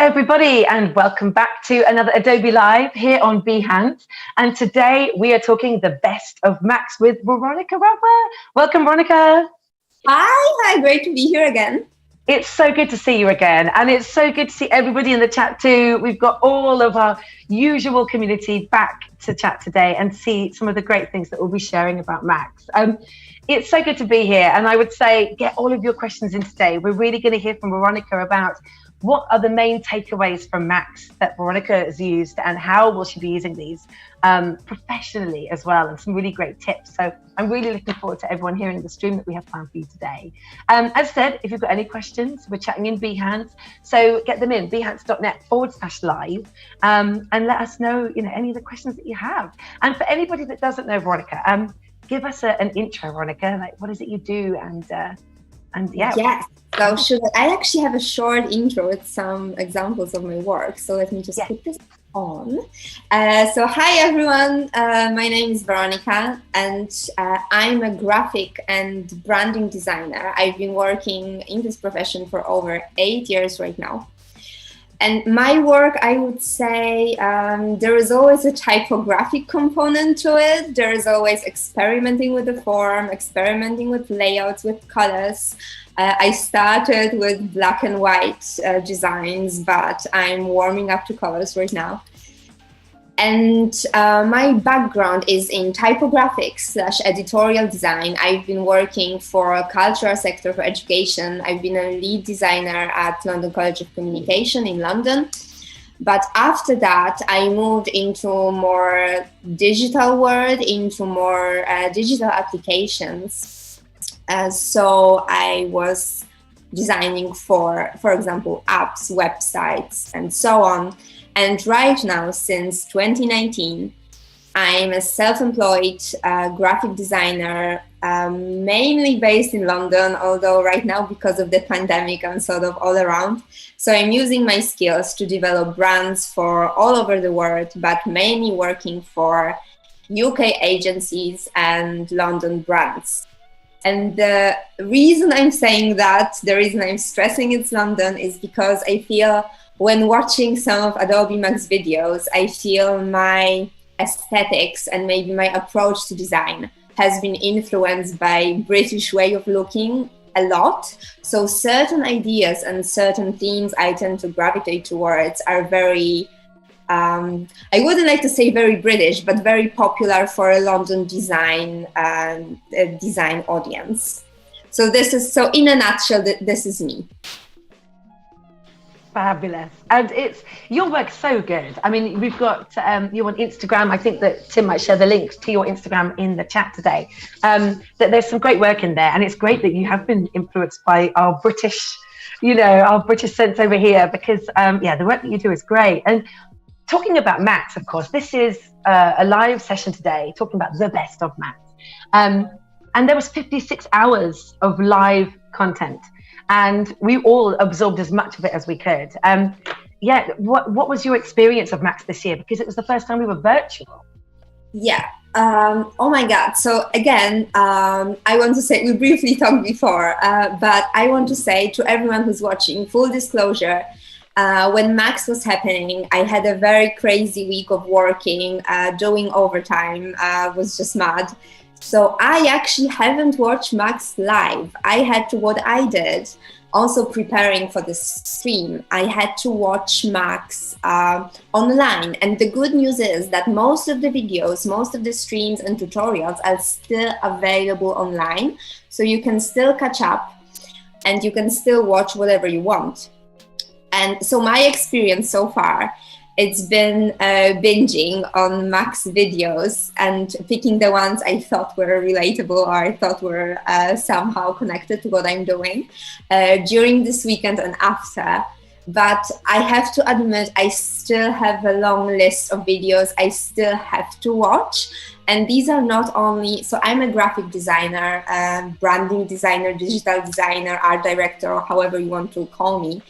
everybody, and welcome back to another Adobe Live here on Behance. And today we are talking the best of Macs with Weronika. Rafa. Welcome, Weronika. Hi, great to be here again. It's so good to see you again, and it's so good to see everybody in the chat too. We've got all of our usual community back to chat today and see some of the great things that we'll be sharing about Macs. It's so good to be here, and I would say get all of your questions in today. We're really going to hear from Weronika about what are the main takeaways from Macs that Weronika has used and how will she be using these professionally as well, and some really great tips. So I'm really looking forward to everyone hearing the stream that we have planned for you today. As said, if you've got any questions, we're chatting in Behance, so get them in behance.net/live and let us know, any of the questions that you have. And for anybody that doesn't know Weronika, give us an intro, Weronika. Like, what is it you do? And yeah. Yes. So I actually have a short intro with some examples of my work. So let me just put this on. So hi everyone. My name is Weronika, and I'm a graphic and branding designer. I've been working in this profession for over 8 years right now. And my work, I would say, there is always a typographic component to it. There is always experimenting with the form, experimenting with layouts, with colors. I started with black and white designs, but I'm warming up to colors right now. And my background is in typographics/editorial design. I've been working for a cultural sector for education. I've been a lead designer at London College of Communication in London. But after that, I moved into more digital world, into more digital applications. So I was designing for example, apps, websites, and so on. And right now, since 2019, I'm a self-employed graphic designer, mainly based in London, although right now, because of the pandemic, I'm sort of all around. So I'm using my skills to develop brands for all over the world, but mainly working for UK agencies and London brands. And the reason I'm saying that, the reason I'm stressing it's London, is because I feel when watching some of Adobe Max videos, I feel my aesthetics and maybe my approach to design has been influenced by British way of looking a lot. So certain ideas and certain themes I tend to gravitate towards are very, I wouldn't like to say very British, but very popular for a London design audience. So in a nutshell, this is me. Fabulous. And your work's so good. I mean, we've got you on Instagram. I think that Tim might share the links to your Instagram in the chat today. That there's some great work in there, and it's great that you have been influenced by our British sense over here, because the work that you do is great. And talking about Macs, of course, this is a live session today talking about the best of Macs. And there was 56 hours of live content, and we all absorbed as much of it as we could. What was your experience of Macs this year? Because it was the first time we were virtual. Yeah. Oh my God. So again, I want to say, we briefly talked before, but I want to say to everyone who's watching, full disclosure, when Macs was happening, I had a very crazy week of working, doing overtime, was just mad. So I actually haven't watched Max live. What I did, also preparing for this stream, I had to watch Max online. And the good news is that most of the videos, most of the streams and tutorials are still available online. So you can still catch up and you can still watch whatever you want. And so my experience so far, it's been binging on Max videos and picking the ones I thought were relatable or I thought were somehow connected to what I'm doing during this weekend and after. But I have to admit, I still have a long list of videos I still have to watch. And these are not only, so I'm a graphic designer, branding designer, digital designer, art director, or however you want to call me.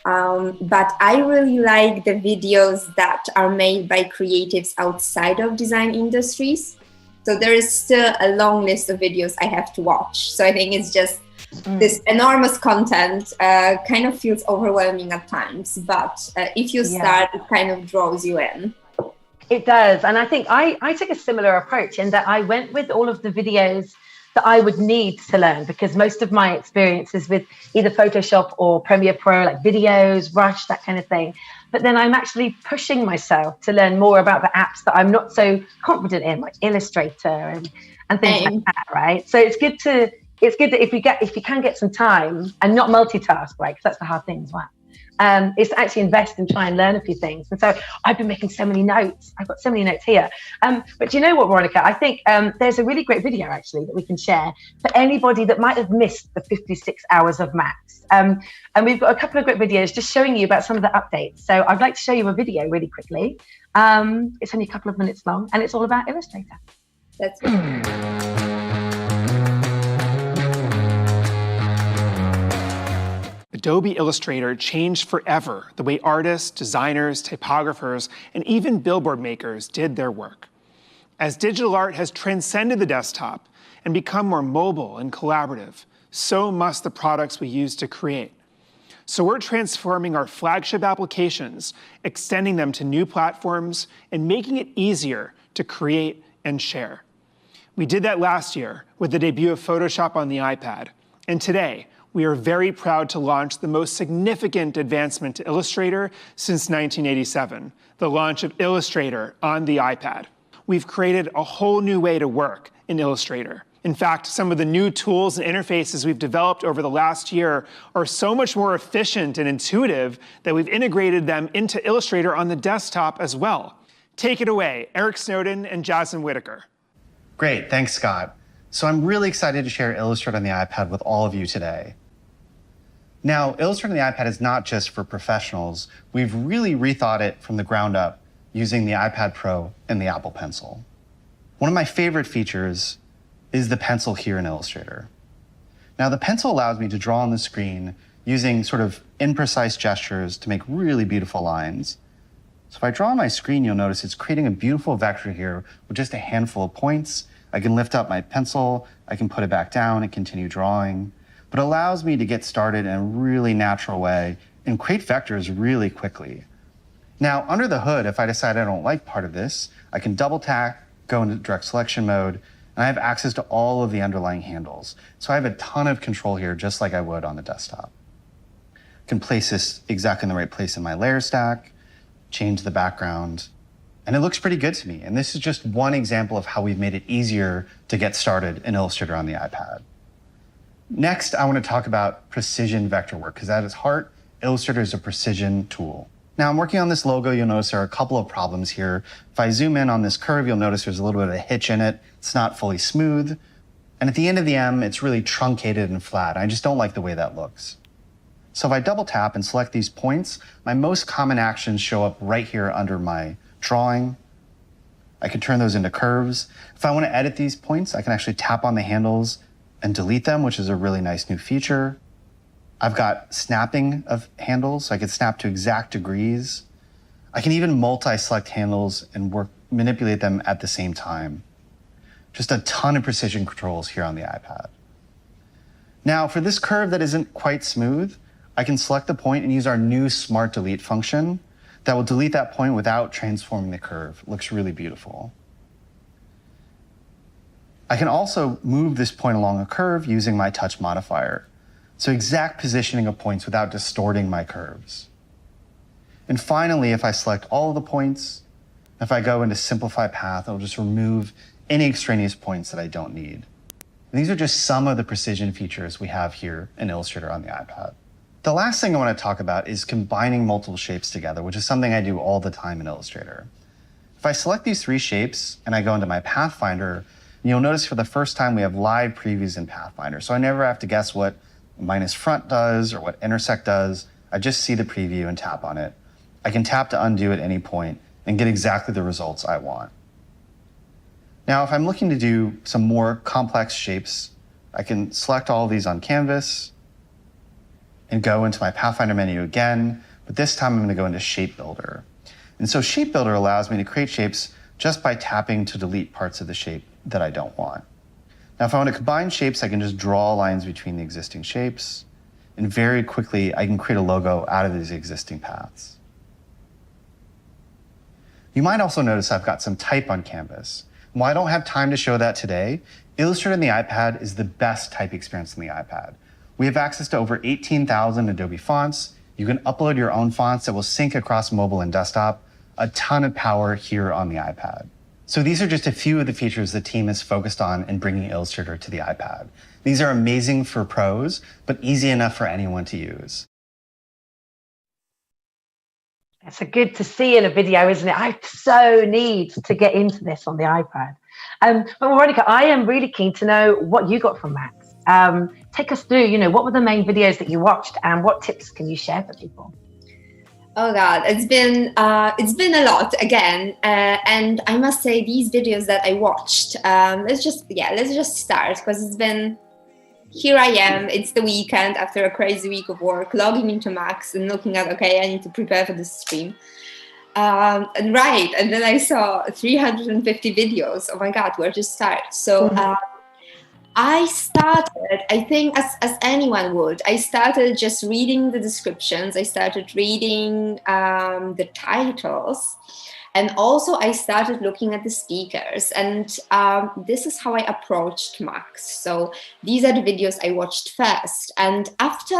But I really like the videos that are made by creatives outside of design industries. So there is still a long list of videos I have to watch. So I think it's just this enormous content kind of feels overwhelming at times, but if you start, it kind of draws you in. It does. And I think I took a similar approach in that I went with all of the videos that I would need to learn, because most of my experiences with either Photoshop or Premiere Pro, like videos, Rush, that kind of thing. But then I'm actually pushing myself to learn more about the apps that I'm not so confident in, like Illustrator and things like that, right? So it's good that if you can get some time and not multitask, right? Because that's the hard thing as well. Is to actually invest and try and learn a few things. And so I've been making so many notes. I've got so many notes here. But do you know what, Weronika? I think there's a really great video actually that we can share for anybody that might have missed the 56 hours of Max. And we've got a couple of great videos just showing you about some of the updates. So I'd like to show you a video really quickly. It's only a couple of minutes long and it's all about Illustrator. That's good. Adobe Illustrator changed forever the way artists, designers, typographers, and even billboard makers did their work. As digital art has transcended the desktop and become more mobile and collaborative, so must the products we use to create. So we're transforming our flagship applications, extending them to new platforms, and making it easier to create and share. We did that last year with the debut of Photoshop on the iPad, and today, we are very proud to launch the most significant advancement to Illustrator since 1987, the launch of Illustrator on the iPad. We've created a whole new way to work in Illustrator. In fact, some of the new tools and interfaces we've developed over the last year are so much more efficient and intuitive that we've integrated them into Illustrator on the desktop as well. Take it away, Eric Snowden and Jasmine Whitaker. Great, thanks, Scott. So I'm really excited to share Illustrator on the iPad with all of you today. Now, Illustrator on the iPad is not just for professionals. We've really rethought it from the ground up using the iPad Pro and the Apple Pencil. One of my favorite features is the pencil here in Illustrator. Now, the pencil allows me to draw on the screen using sort of imprecise gestures to make really beautiful lines. So if I draw on my screen, you'll notice it's creating a beautiful vector here with just a handful of points. I can lift up my pencil, I can put it back down and continue drawing, but it allows me to get started in a really natural way and create vectors really quickly. Now, under the hood, if I decide I don't like part of this, I can double tap, go into direct selection mode, and I have access to all of the underlying handles. So I have a ton of control here, just like I would on the desktop. I can place this exactly in the right place in my layer stack, change the background, and it looks pretty good to me. And this is just one example of how we've made it easier to get started in Illustrator on the iPad. Next, I want to talk about precision vector work, because at its heart, Illustrator is a precision tool. Now, I'm working on this logo. You'll notice there are a couple of problems here. If I zoom in on this curve, you'll notice there's a little bit of a hitch in it. It's not fully smooth. And at the end of the M, it's really truncated and flat. I just don't like the way that looks. So if I double tap and select these points, my most common actions show up right here under my drawing. I can turn those into curves. If I want to edit these points, I can actually tap on the handles and delete them, which is a really nice new feature. I've got snapping of handles, so I can snap to exact degrees. I can even multi-select handles and manipulate them at the same time. Just a ton of precision controls here on the iPad. Now, for this curve that isn't quite smooth, I can select the point and use our new Smart Delete function that will delete that point without transforming the curve. It looks really beautiful. I can also move this point along a curve using my touch modifier. So exact positioning of points without distorting my curves. And finally, if I select all of the points, if I go into simplify path, it'll just remove any extraneous points that I don't need. And these are just some of the precision features we have here in Illustrator on the iPad. The last thing I want to talk about is combining multiple shapes together, which is something I do all the time in Illustrator. If I select these three shapes and I go into my Pathfinder, you'll notice for the first time we have live previews in Pathfinder. So I never have to guess what minus front does or what intersect does. I just see the preview and tap on it. I can tap to undo at any point and get exactly the results I want. Now, if I'm looking to do some more complex shapes, I can select all of these on canvas and go into my Pathfinder menu again, but this time I'm going to go into Shape Builder. And so Shape Builder allows me to create shapes just by tapping to delete parts of the shape that I don't want. Now, if I want to combine shapes, I can just draw lines between the existing shapes. And very quickly, I can create a logo out of these existing paths. You might also notice I've got some type on canvas. While I don't have time to show that today, Illustrator on the iPad is the best type experience on the iPad. We have access to over 18,000 Adobe fonts. You can upload your own fonts that will sync across mobile and desktop. A ton of power here on the iPad. So these are just a few of the features the team is focused on in bringing Illustrator to the iPad. These are amazing for pros, but easy enough for anyone to use. It's good to see in a video, isn't it? I so need to get into this on the iPad. But Weronika, I am really keen to know what you got from Max. Take us through, what were the main videos that you watched and what tips can you share for people? Oh God, it's been a lot again, and I must say these videos that I watched. Let's just start, because it's been. Here I am. It's the weekend after a crazy week of work, logging into Max and looking at, okay, I need to prepare for this stream. And then I saw 350 videos. Oh my God, where to start? So I started, I think as anyone would, I started just reading the descriptions. I started reading the titles. And also I started looking at the speakers, and this is how I approached Max. So these are the videos I watched first. And after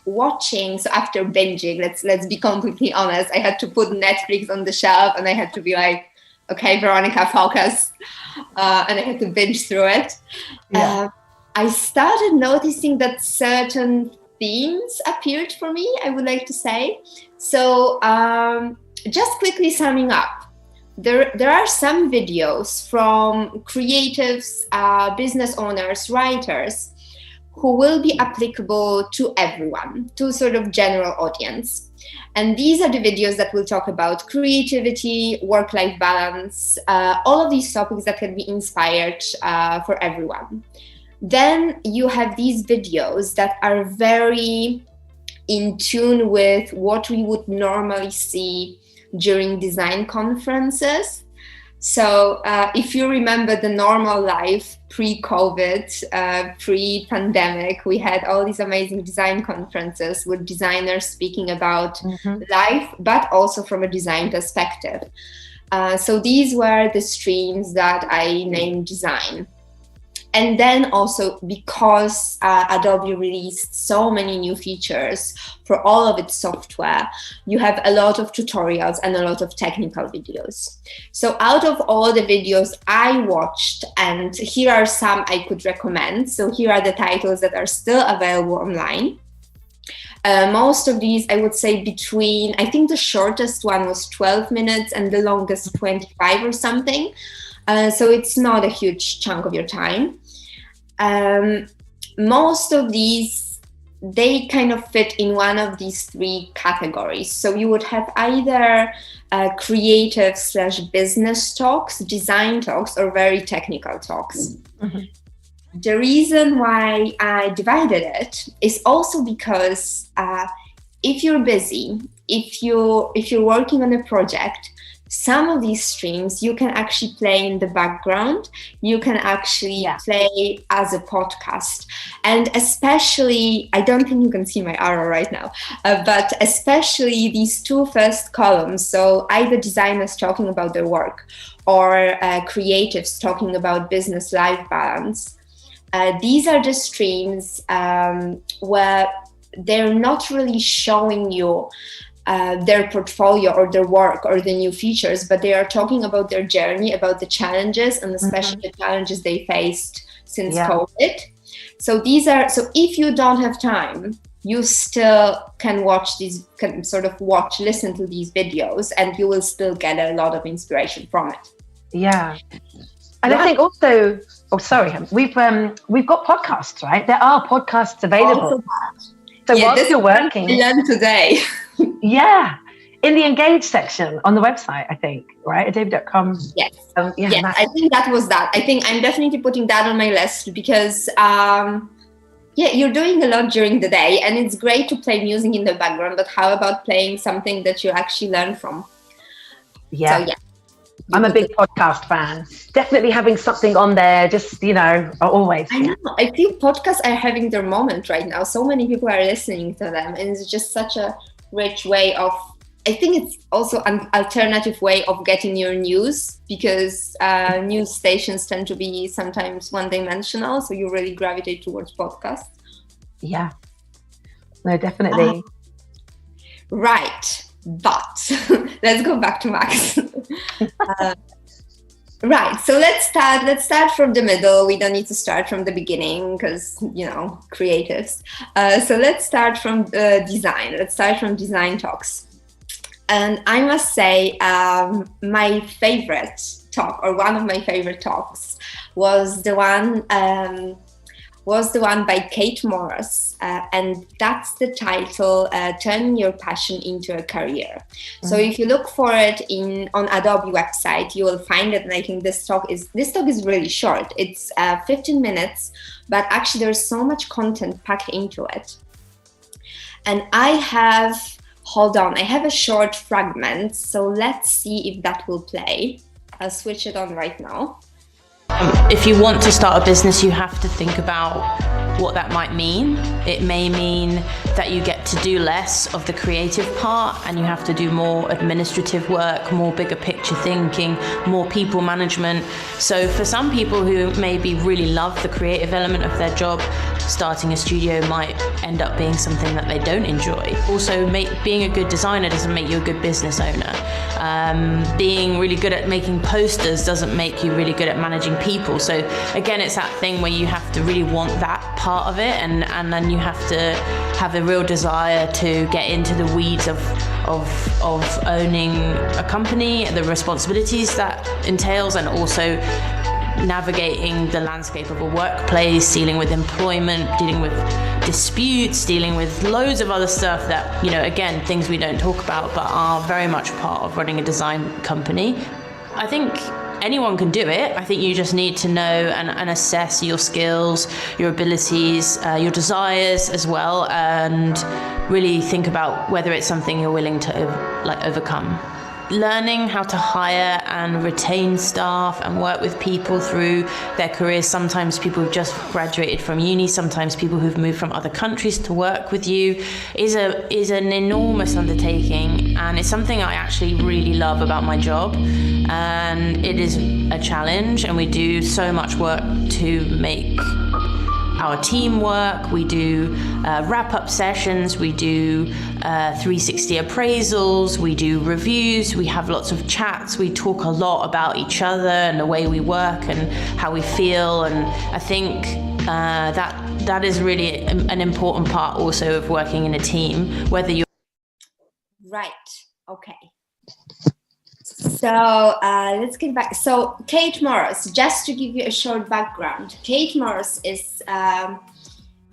binging, let's be completely honest, I had to put Netflix on the shelf and I had to be like, okay, Weronika, focus. And I had to binge through it. Yeah. I started noticing that certain themes appeared for me, I would like to say. So just quickly summing up, there are some videos from creatives, business owners, writers, who will be applicable to everyone, to sort of general audience. And these are the videos that will talk about creativity, work-life balance, all of these topics that can be inspired for everyone. Then you have these videos that are very in tune with what we would normally see during design conferences. So if you remember the normal life pre-COVID, pre-pandemic, we had all these amazing design conferences with designers speaking about life, but also from a design perspective. So these were the streams that I named design. And then also because Adobe released so many new features for all of its software, you have a lot of tutorials and a lot of technical videos. So out of all the videos I watched, and here are some I could recommend. So here are the titles that are still available online. Most of these, I would say I think the shortest one was 12 minutes and the longest 25 or something. So it's not a huge chunk of your time. Most of these, they kind of fit in one of these three categories. So you would have either creative / business talks, design talks, or very technical talks. The reason why I divided it is also because if you're busy, if you're working on a project, some of these streams you can actually play in the background. You can actually play as a podcast. And especially, I don't think you can see my arrow right now, but especially these two first columns. So either designers talking about their work or creatives talking about business-life balance. These are the streams where they're not really showing you their portfolio or their work or the new features, but they are talking about their journey, about the challenges, and especially the challenges they faced since COVID. So if you don't have time, you still can listen to these videos, and you will still get a lot of inspiration from it. Yeah. And I think also, we've got podcasts, right? There are podcasts available. So whilst you're working, I learned today. In the engage section on the website, I think, right? Adobe.com. Yes. I think that was that. I think I'm definitely putting that on my list because, you're doing a lot during the day, and it's great to play music in the background. But how about playing something that you actually learn from? I'm a big podcast fan. Definitely having something on there, just, always. I know. I think podcasts are having their moment right now. So many people are listening to them, and it's just such a rich way of, I think it's also an alternative way of getting your news, because news stations tend to be sometimes one-dimensional, so you really gravitate towards podcasts. Yeah. No, definitely. Right. But let's go back to Max. Right. So let's start from the middle. We don't need to start from the beginning because, creatives. So let's start from design. Let's start from design talks. And I must say, my favorite talk, or one of my favorite talks, was the one by Kate Morris, and that's the title, Turning Your Passion into a Career. Mm-hmm. So if you look for it on Adobe website, you will find it, and I think this talk is really short. It's 15 minutes, but actually there's so much content packed into it. And I have a short fragment, so let's see if that will play. I'll switch it on right now. If you want to start a business, you have to think about what that might mean. It may mean that you get to do less of the creative part and you have to do more administrative work, more bigger picture thinking, more people management. So for some people who maybe really love the creative element of their job, starting a studio might end up being something that they don't enjoy. Also, being a good designer doesn't make you a good business owner. Being really good at making posters doesn't make you really good at managing people. So again, it's that thing where you have to really want that part of it, and then you have to have a real desire to get into the weeds of owning a company, the responsibilities that entails, and also navigating the landscape of a workplace, dealing with employment, dealing with disputes, dealing with loads of other stuff that, again, things we don't talk about but are very much part of running a design company. I think anyone can do it. I think you just need to know and assess your skills, your abilities, your desires as well, and really think about whether it's something you're willing to overcome. Learning how to hire and retain staff and work with people through their careers. Sometimes people who've just graduated from uni, sometimes people who've moved from other countries to work with you is an enormous undertaking, and it's something I actually really love about my job. And it is a challenge, and we do so much work to make our team work. We do wrap-up sessions, we do 360 appraisals, we do reviews, we have lots of chats, we talk a lot about each other and the way we work and how we feel, and I think that is really an important part also of working in a team, whether you're... Right, okay. So let's get back. So Kate Morris, just to give you a short background, Kate Morris is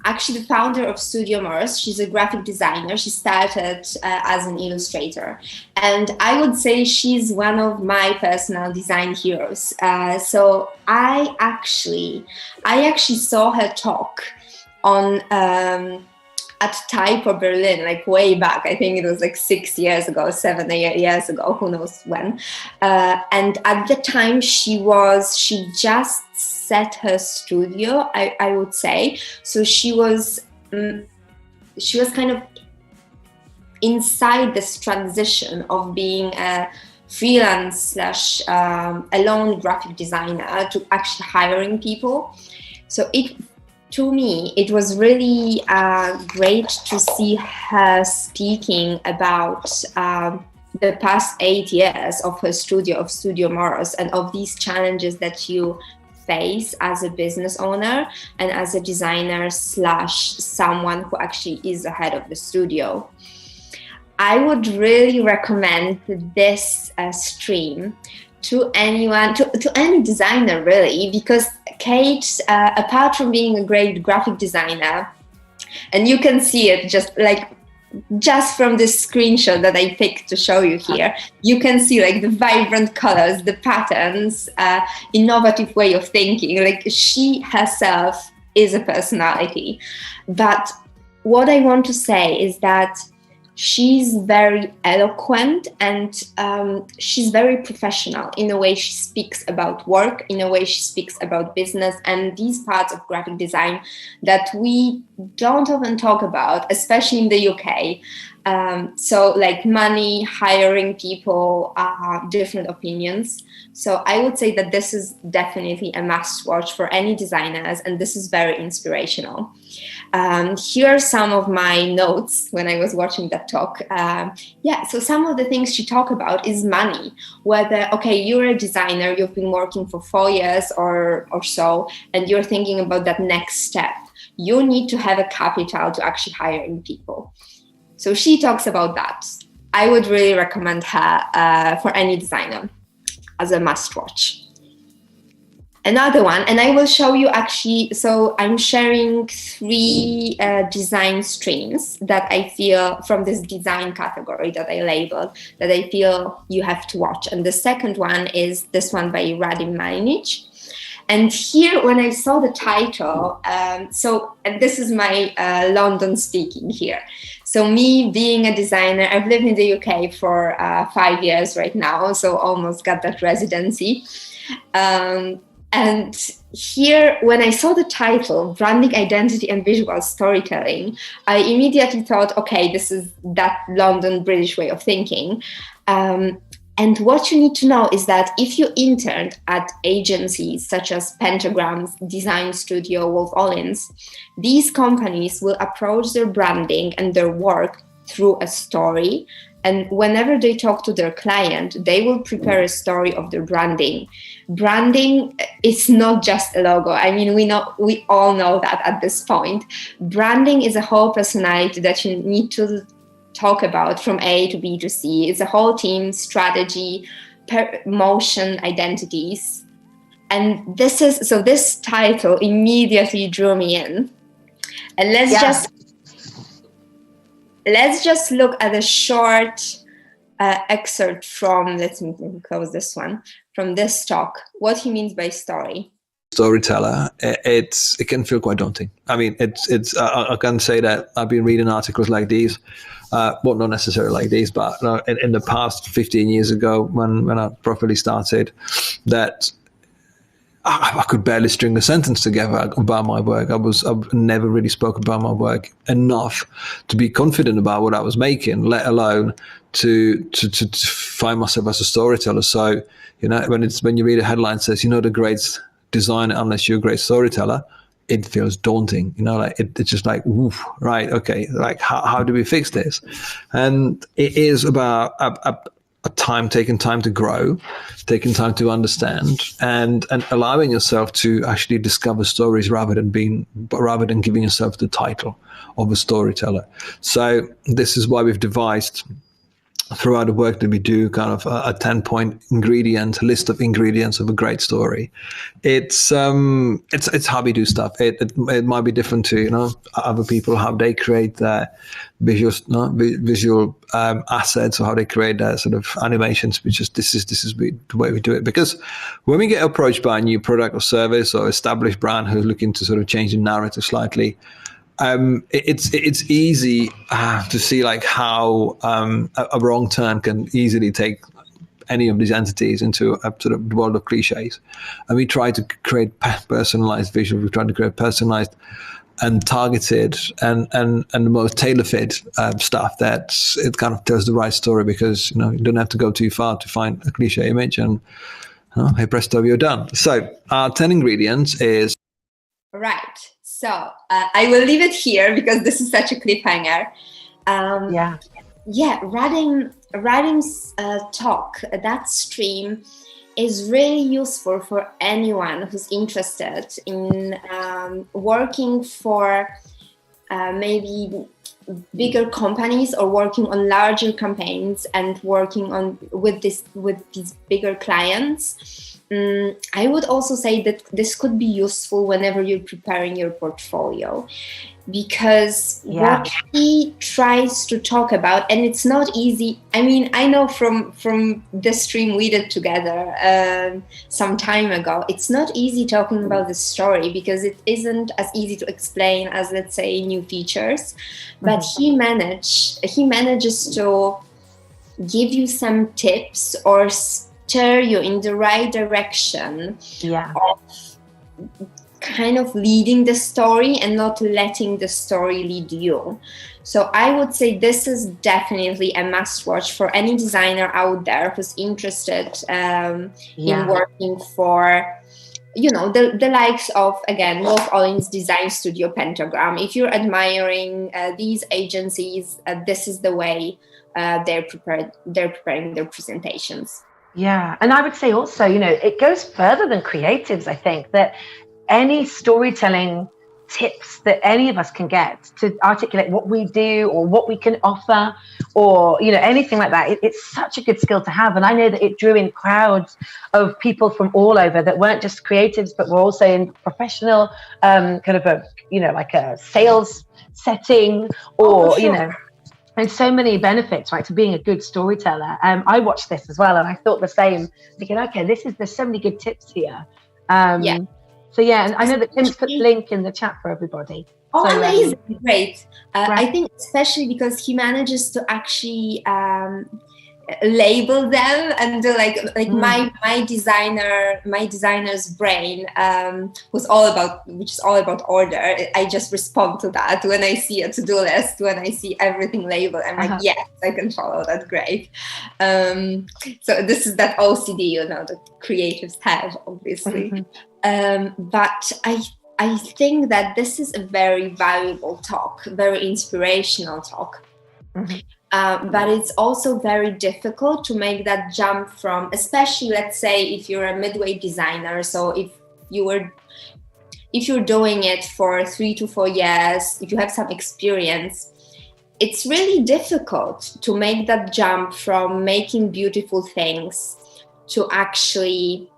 actually the founder of Studio Morris. She's a graphic designer. She started as an illustrator. And I would say she's one of my personal design heroes. So I actually saw her talk on at Typo Berlin, like way back. I think it was like 6 years ago, 7 years ago, who knows when. And at the time she just set her studio, I would say. So she was kind of inside this transition of being a freelance / a lone graphic designer to actually hiring people. So to me, it was really great to see her speaking about the past 8 years of her studio, of Studio Morris, and of these challenges that you face as a business owner and as a designer / someone who actually is the head of the studio. I would really recommend this stream to anyone, to any designer really, because Kate, apart from being a great graphic designer, and you can see it just from this screenshot that I picked to show you here, you can see like the vibrant colors, the patterns, innovative way of thinking. Like she herself is a personality. But what I want to say is that she's very eloquent, and she's very professional in the way she speaks about work, in the way she speaks about business, and these parts of graphic design that we don't often talk about, especially in the UK. So like money, hiring people, different opinions. So I would say that this is definitely a must watch for any designers, and this is very inspirational. Here are some of my notes when I was watching that talk. So some of the things she talked about is money. Whether, okay, you're a designer, you've been working for 4 years or so, and you're thinking about that next step. You need to have a capital to actually hire in people. So she talks about that. I would really recommend her for any designer as a must watch. Another one, and I will show you actually, so I'm sharing 3 design streams that I feel from this design category that I labeled, that I feel you have to watch. And the second one is this one by Radim Malinic. And here, when I saw the title, and this is my London speaking here. So me being a designer, I've lived in the UK for 5 years right now, so almost got that residency. And here, when I saw the title, Branding, Identity and Visual Storytelling, I immediately thought, okay, this is that London British way of thinking. And what you need to know is that if you interned at agencies such as Pentagram's Design Studio, Wolf Ollins, these companies will approach their branding and their work through a story. And whenever they talk to their client, they will prepare a story of their branding. Branding is not just a logo. I mean, we all know that at this point. Branding is a whole personality that you need to talk about from A to B to C. It's a whole team strategy, motion, identities. And this title immediately drew me in. And let's just look at a short excerpt from, let me close this one, from this talk, what he means by story. Storyteller, it can feel quite daunting. I mean, I can say that I've been reading articles like these, well, not necessarily like these, but in the past 15 years ago, when I properly started, that I could barely string a sentence together about my work. I've never really spoke about my work enough to be confident about what I was making, let alone to find myself as a storyteller. So, when you read a headline that says, the great designer unless you're a great storyteller, it feels daunting, it's just like, oof, right, okay, like how do we fix this? And it is about taking time to grow, taking time to understand, and allowing yourself to actually discover stories rather than giving yourself the title of a storyteller. So this is why we've devised throughout the work that we do kind of a 10-point list of ingredients of a great story. It's how we do stuff. It might be different to other people, how they create their visual assets, or how they create their sort of animations. This is the way we do it, because when we get approached by a new product or service or established brand who's looking to sort of change the narrative slightly, it's easy to see like how a wrong turn can easily take any of these entities into a sort of world of cliches. And we try to create personalized visuals. We try to create personalized and targeted and the most tailor-fit stuff that it kind of tells the right story, because you don't have to go too far to find a cliche image, and hey presto, you're done. So our 10 ingredients is right. So I will leave it here because this is such a cliffhanger. Radim's talk, that stream, is really useful for anyone who's interested in working for maybe bigger companies or working on larger campaigns and working on with these bigger clients. I would also say that this could be useful whenever you're preparing your portfolio, because what he tries to talk about, and it's not easy. I mean, I know from the stream we did together some time ago, it's not easy talking about the story because it isn't as easy to explain as, let's say, new features. but he manages to give you some tips or steer you in the right direction of kind of leading the story and not letting the story lead you. So I would say this is definitely a must watch for any designer out there who's interested in working for, you know, the likes of, again, Wolf Olin's Design Studio Pentagram. If you're admiring these agencies, this is the way they're preparing their presentations. Yeah, and I would say also, you know, it goes further than creatives. I think that any storytelling tips that any of us can get to articulate what we do or what we can offer, or, you know, anything like that, it's such a good skill to have. And I know that it drew in crowds of people from all over that weren't just creatives, but were also in professional kind of a, you know, like a sales setting, or you know, and so many benefits, right, to being a good storyteller. I watched this as well, and I thought the same, thinking, okay, there's so many good tips here. So yeah, and I know that Tim's put the link in the chat for everybody. Oh, so, amazing, great. I think especially because he manages to actually label them, and like my designer's brain, which is all about order. I just respond to that when I see a to-do list, when I see everything labeled. I'm like, yes, I can follow that. Great. So this is that OCD, you know, that creatives have, obviously. But I think that this is a very valuable talk, very inspirational talk. But it's also very difficult to make that jump from, especially, let's say, if you're a midway designer. So if you're doing it for 3 to 4 years, if you have some experience, it's really difficult to make that jump from making beautiful things to actually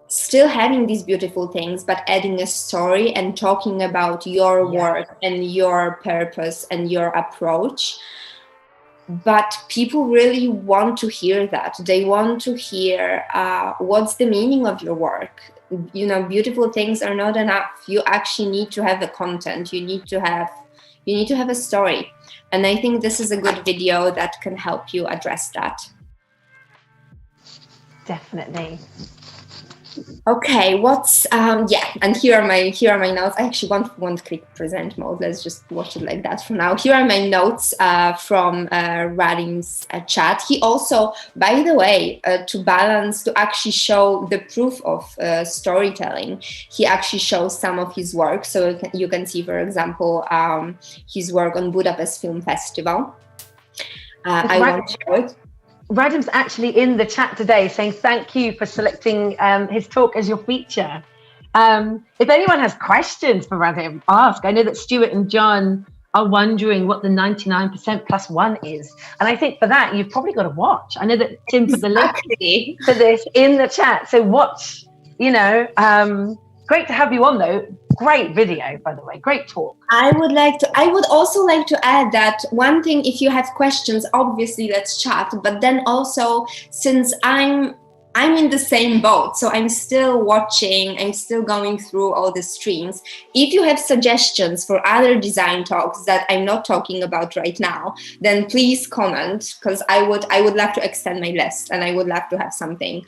still having these beautiful things, but adding a story and talking about your work and your purpose and your approach. But people really want to hear that. They want to hear what's the meaning of your work. You know, beautiful things are not enough. You actually need to have a content. You need to have a story. And I think this is a good video that can help you address that. Definitely. Okay, and here are my notes. I actually won't click present mode. Let's just watch it like that for now. Here are my notes from Radim's chat. He also, by the way, to actually show the proof of storytelling, he actually shows some of his work. So you can see, for example, his work on Budapest Film Festival. I won't show it. Radim's actually in the chat today saying thank you for selecting his talk as your feature. If anyone has questions for Radim, ask. I know that Stuart and John are wondering what the 99% plus one is. And I think for that, you've probably got to watch. I know that Tim put the link to this in the chat. So watch, you know, great to have you on though. Great video, by the way, great talk. I would also like to add that one thing, if you have questions, obviously let's chat, but then also, since I'm in the same boat, so I'm still watching, I'm still going through all the streams. If you have suggestions for other design talks that I'm not talking about right now, then please comment, because I would love to extend my list, and I would love to have something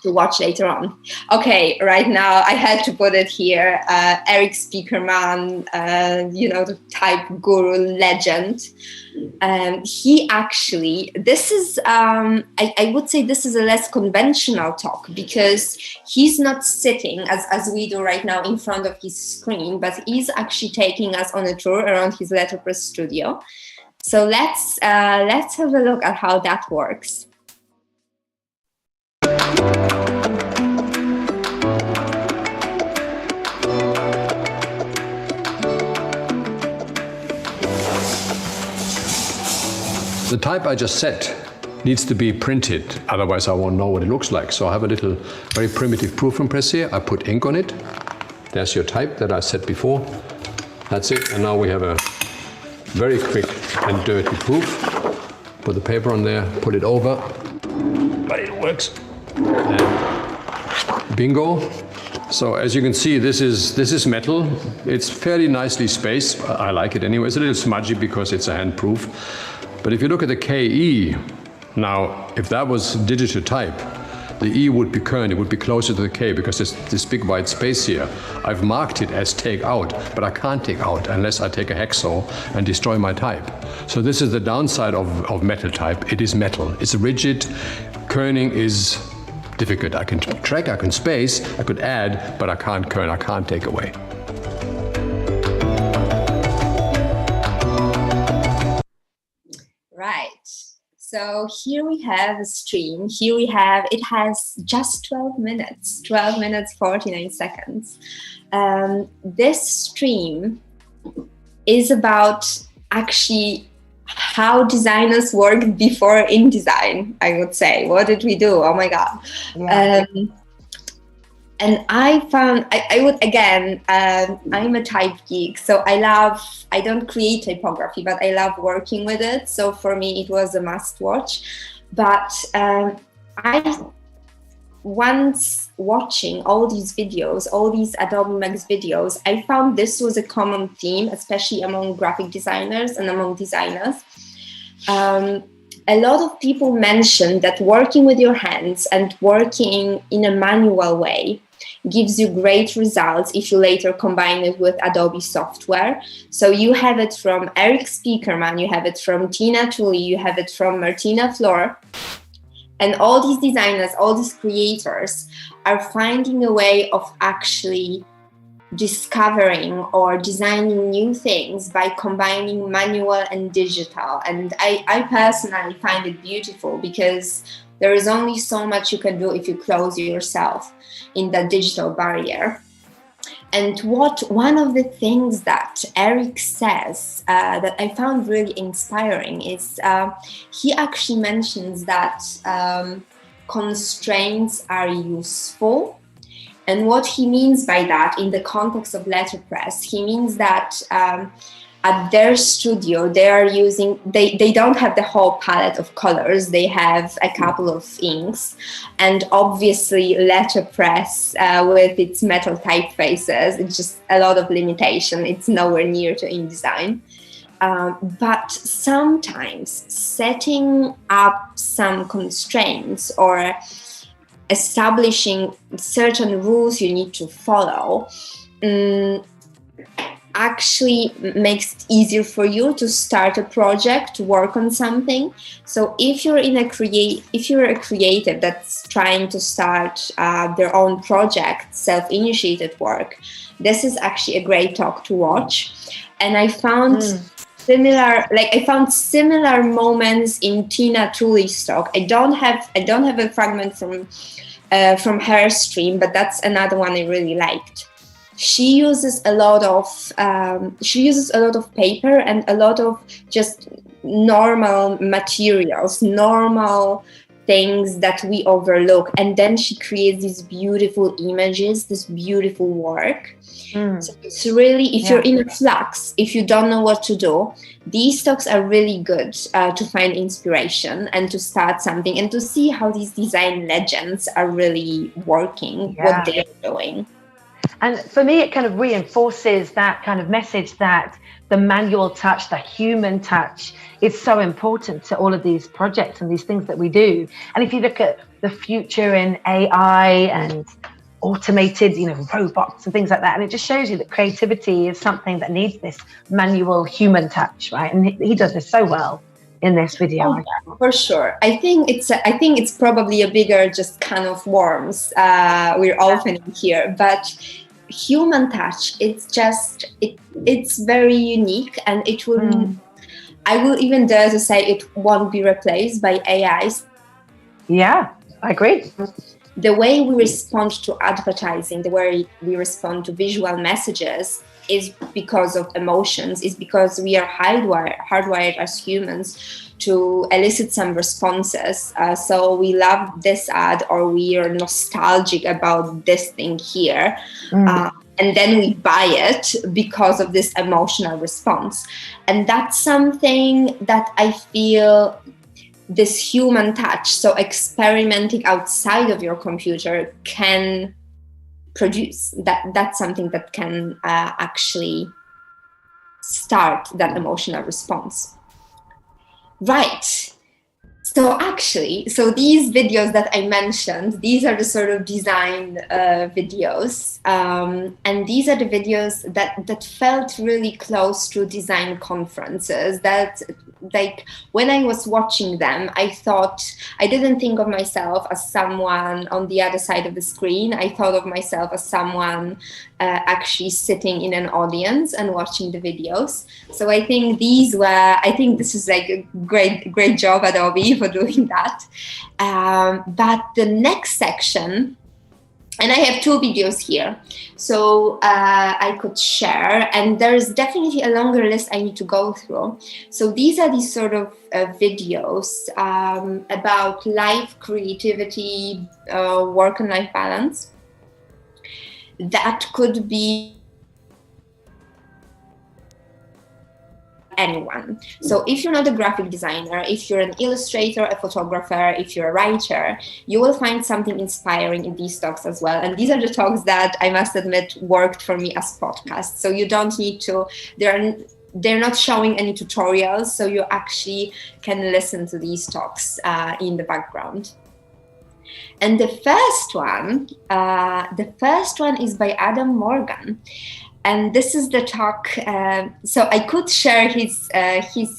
to watch later on. Okay, right now I had to put it here. Eric Spiekerman, you know, the type guru legend. He actually, this is, I would say this is a less conventional talk, because he's not sitting as we do right now in front of his screen, but he's actually taking us on a tour around his letterpress studio. So let's have a look at how that works. The type I just set needs to be printed, otherwise I won't know what it looks like. So I have a little very primitive proofing press here. I put ink on it. There's your type that I set before. That's it. And now we have a very quick and dirty proof. Put the paper on there, put it over, but it works. And bingo. So as you can see, this is metal. It's fairly nicely spaced. I like it anyway. It's a little smudgy because it's a hand proof. But if you look at the KE, now if that was digital type, the E would be current, it would be closer to the K because there's this big white space here. I've marked it as take out, but I can't take out unless I take a hacksaw and destroy my type. So this is the downside of metal type. It is metal. It's rigid. Kerning is difficult. I can track, I can space, I could add, but I can't kern, I can't take away. Right. So here we have a stream. Here we have, it has just 12 minutes, 49 seconds. This stream is about actually how designers work before InDesign, I would say. What did we do? Oh my God. Yeah. And I found, I would, again, I'm a type geek, so I don't create typography, but I love working with it. So for me, it was a must watch. But once watching all these videos, all these Adobe Max videos, I found this was a common theme, especially among graphic designers and among designers. A lot of people mention that working with your hands and working in a manual way gives you great results if you later combine it with Adobe software. So you have it from Eric Spiekerman, you have it from Tina Tooley, you have it from Martina Flor. And all these designers, all these creators are finding a way of actually discovering or designing new things by combining manual and digital. And I personally find it beautiful because there is only so much you can do if you close yourself in the digital barrier. And one of the things that Eric says that I found really inspiring is he actually mentions that constraints are useful. And what he means by that in the context of letterpress, he means that at their studio, they are using, they don't have the whole palette of colors. They have a couple of inks. And obviously letterpress with its metal typefaces, it's just a lot of limitation. It's nowhere near to InDesign. But sometimes setting up some constraints or establishing certain rules you need to follow actually makes it easier for you to start a project, to work on something. So if you're a creative that's trying to start their own project, self-initiated work, this is actually a great talk to watch. And I found similar moments in Tina Tooley's talk. I don't have a fragment from her stream, but that's another one I really liked. She uses a lot of paper and a lot of just normal materials, normal things that we overlook, and then she creates these beautiful images, this beautiful work. So it's really, if you're in a flux, if you don't know what to do, these talks are really good to find inspiration and to start something and to see how these design legends are really working, what they're doing. And for me, it kind of reinforces that kind of message that the manual touch, the human touch is so important to all of these projects and these things that we do. And if you look at the future in AI and automated, robots and things like that, and it just shows you that creativity is something that needs this manual human touch, right? And he does this so well in this video. Oh, for sure. I think it's probably a bigger just can of worms we're opening here, but human touch, it's very unique, and it will I will even dare to say it won't be replaced by AIs. Yeah, I agree. The way we respond to advertising, the way we respond to visual messages is because of emotions, is because we are hardwired as humans to elicit some responses. So we love this ad, or we are nostalgic about this thing here. And then we buy it because of this emotional response. And that's something that I feel this human touch, so experimenting outside of your computer, can produce. That's something that can actually start that emotional response. Right. So these videos that I mentioned, these are the sort of design videos. And these are the videos that felt really close to design conferences. That, like, when I was watching them, I didn't think of myself as someone on the other side of the screen. I thought of myself as someone actually sitting in an audience and watching the videos. So I think this is like a great job, Adobe, for doing that. But the next section, and I have 2 videos here, so I could share, and there's definitely a longer list I need to go through. So these are these sort of videos about life, creativity, work and life balance. That could be anyone. So if you're not a graphic designer, if you're an illustrator, a photographer, if you're a writer, you will find something inspiring in these talks as well. And these are the talks that I must admit worked for me as podcasts. So you don't need to, they're not showing any tutorials, so you actually can listen to these talks in the background. And the first one is by Adam Morgan. And this is the talk, so I could share his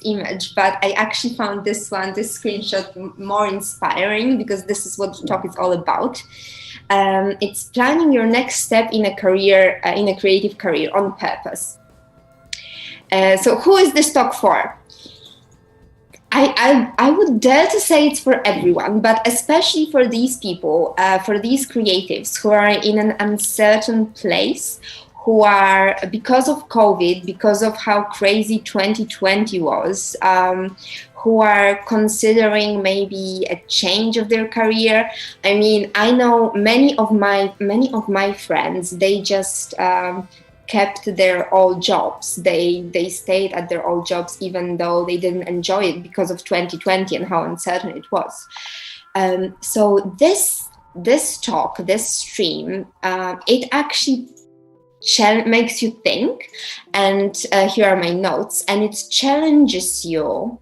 image, but I actually found this screenshot more inspiring, because this is what the talk is all about. It's planning your next step in a career, in a creative career on purpose. So who is this talk for? I would dare to say it's for everyone, but especially for these people, for these creatives who are in an uncertain place, who are, because of COVID, because of how crazy 2020 was, who are considering maybe a change of their career. I mean, I know many of my friends, they just kept their old jobs. They stayed at their old jobs even though they didn't enjoy it because of 2020 and how uncertain it was. So this talk, this stream, it actually makes you think, and here are my notes, and it challenges you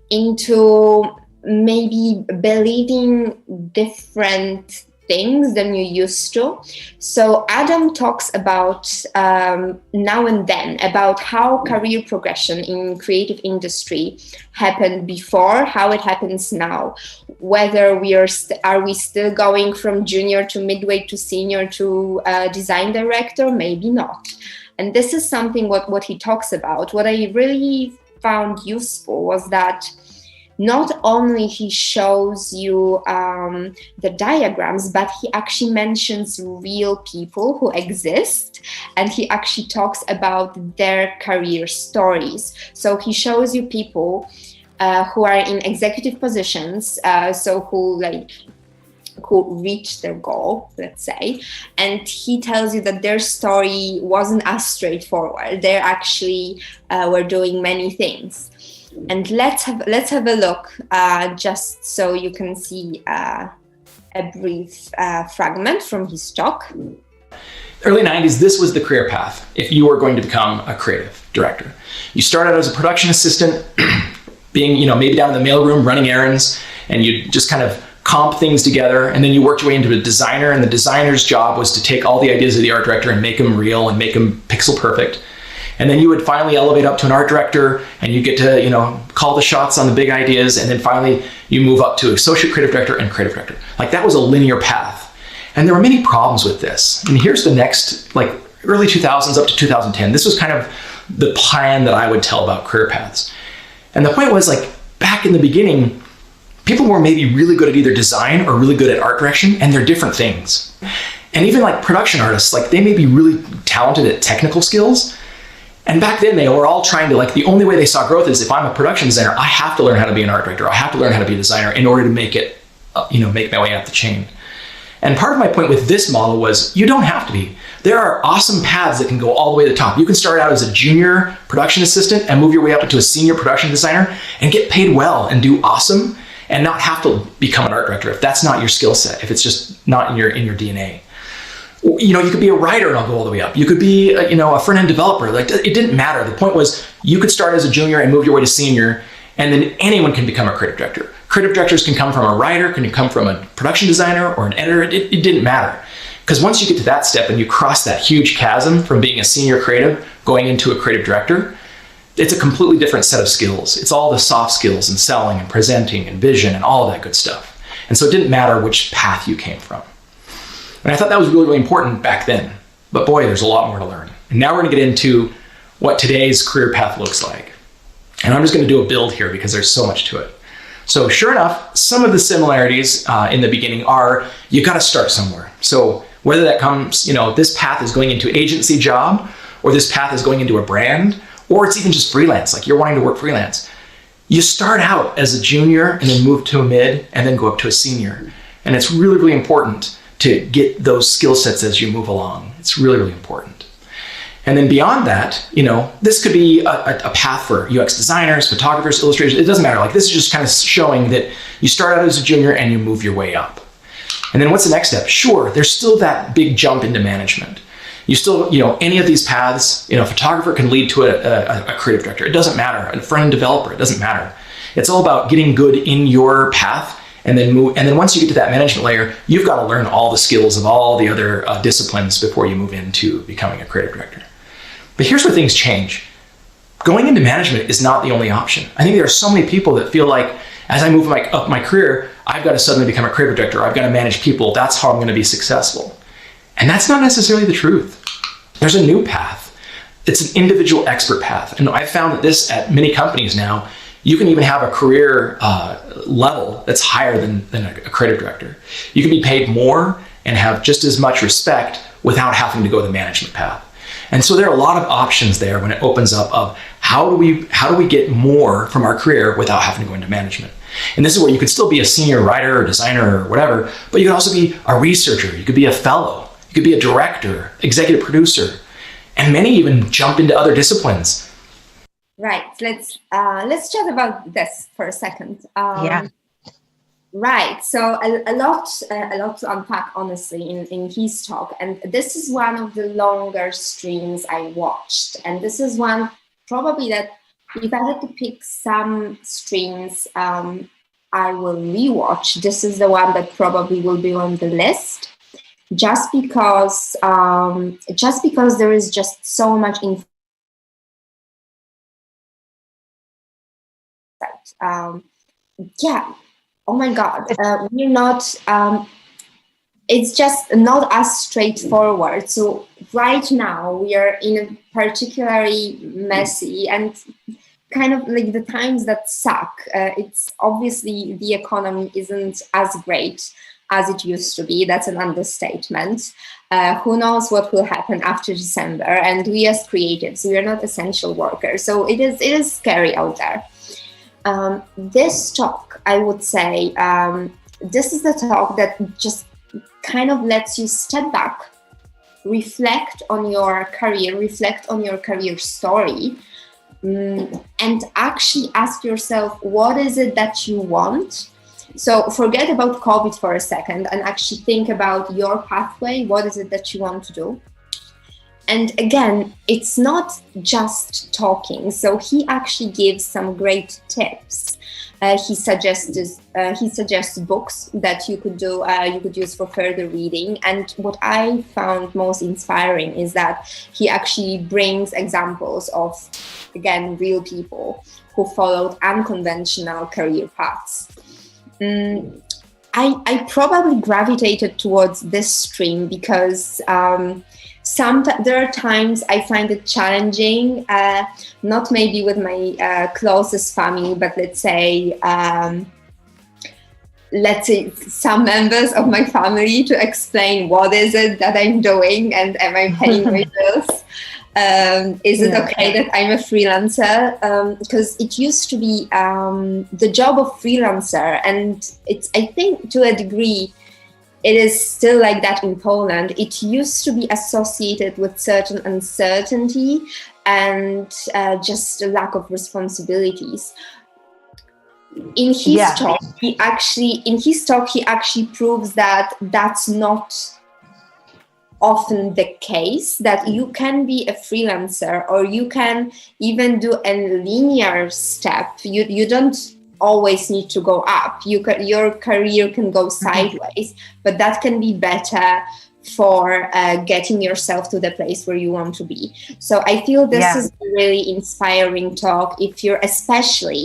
into maybe believing different things than you used to. So Adam talks about now and then about how career progression in creative industry happened before, how it happens now, whether are we still going from junior to midway to senior to design director, maybe not. And this is something what he talks about. What I really found useful was that not only he shows you the diagrams, but he actually mentions real people who exist, and he actually talks about their career stories. So he shows you people who are in executive positions, so who reached their goal, let's say, and he tells you that their story wasn't as straightforward. They actually were doing many things. And let's have a look, just so you can see a brief fragment from his talk. Early 90s, this was the career path if you were going to become a creative director. You start out as a production assistant, being maybe down in the mailroom running errands, and you just kind of comp things together, and then you worked your way into a designer, and the designer's job was to take all the ideas of the art director and make them real and make them pixel perfect. And then you would finally elevate up to an art director, and you get to, call the shots on the big ideas. And then finally you move up to associate creative director and creative director. Like, that was a linear path. And there were many problems with this. And here's the next, early 2000s up to 2010. This was kind of the plan that I would tell about career paths. And the point was, back in the beginning, people were maybe really good at either design or really good at art direction, and they're different things. And even production artists, they may be really talented at technical skills. And back then they were all trying to, the only way they saw growth is, if I'm a production designer, I have to learn how to be an art director. I have to learn how to be a designer in order to make it, make my way up the chain. And part of my point with this model was, you don't have to be. There are awesome paths that can go all the way to the top. You can start out as a junior production assistant and move your way up into a senior production designer and get paid well and do awesome, and not have to become an art director if that's not your skill set, if it's just not in your DNA. You could be a writer and I'll go all the way up. You could be, a front-end developer. Like, it didn't matter. The point was you could start as a junior and move your way to senior, and then anyone can become a creative director. Creative directors can come from a writer, can come from a production designer or an editor. It didn't matter. Because once you get to that step and you cross that huge chasm from being a senior creative going into a creative director, it's a completely different set of skills. It's all the soft skills and selling and presenting and vision and all of that good stuff. And so it didn't matter which path you came from. And I thought that was really, really important back then. But boy, there's a lot more to learn. And now we're going to get into what today's career path looks like. And I'm just going to do a build here because there's so much to it. So sure enough, some of the similarities in the beginning are you got to start somewhere. So whether that comes, this path is going into agency job, or this path is going into a brand, or it's even just freelance, like you're wanting to work freelance. You start out as a junior and then move to a mid and then go up to a senior. And it's really, really important to get those skill sets as you move along. It's really, really important. And then beyond that, this could be a path for UX designers, photographers, illustrators. It doesn't matter. Like, this is just kind of showing that you start out as a junior and you move your way up. And then what's the next step? Sure, there's still that big jump into management. You still, any of these paths, photographer can lead to a creative director. It doesn't matter. A front-end developer, it doesn't matter. It's all about getting good in your path and then move. And then once you get to that management layer, you've got to learn all the skills of all the other disciplines before you move into becoming a creative director. But here's where things change. Going into management is not the only option. I think there are so many people that feel like, as I move up my career, I've got to suddenly become a creative director. I've got to manage people. That's how I'm going to be successful. And that's not necessarily the truth. There's a new path. It's an individual expert path. And I've found that this at many companies now, you can even have a career level that's higher than a creative director. You can be paid more and have just as much respect without having to go the management path. And so there are a lot of options there when it opens up of how do we get more from our career without having to go into management. And this is where you could still be a senior writer or designer or whatever, but you could also be a researcher. You could be a fellow. You could be a director, executive producer, and many even jump into other disciplines. Right. Let's chat about this for a second. Yeah. Right. So a lot to unpack, honestly, in his talk. And this is one of the longer streams I watched. And this is one probably that if I had to pick some streams I will rewatch, this is the one that probably will be on the list. Just because there is just so much insight. Oh my God, we're not, it's just not as straightforward. So right now we are in a particularly messy and kind of like the times that suck. It's obviously the economy isn't as great as it used to be. That's an understatement. Who knows what will happen after December? And we as creatives, we are not essential workers. So it is scary out there. This talk, I would say, this is the talk that just kind of lets you step back, reflect on your career, reflect on your career story, and actually ask yourself, what is it that you want? So forget about COVID for a second and actually think about your pathway. What is it that you want to do? And again, it's not just talking. So he actually gives some great tips. He suggests books that you could do, you could use for further reading. And what I found most inspiring is that he actually brings examples of, again, real people who followed unconventional career paths. I probably gravitated towards this stream because there are times I find it challenging, not maybe with my closest family, but let's say some members of my family to explain what is it that I'm doing and am I paying my bills? Is it okay that I'm a freelancer? Because it used to be the job of freelancer, and it's, I think to a degree, it is still like that in Poland. It used to be associated with certain uncertainty and just a lack of responsibilities. In his talk, he actually proves that that's not often the case that you can be a freelancer, or you can even do a linear step. You don't always need to go up. Your career can go sideways, but that can be better for getting yourself to the place where you want to be. So I feel this is a really inspiring talk, especially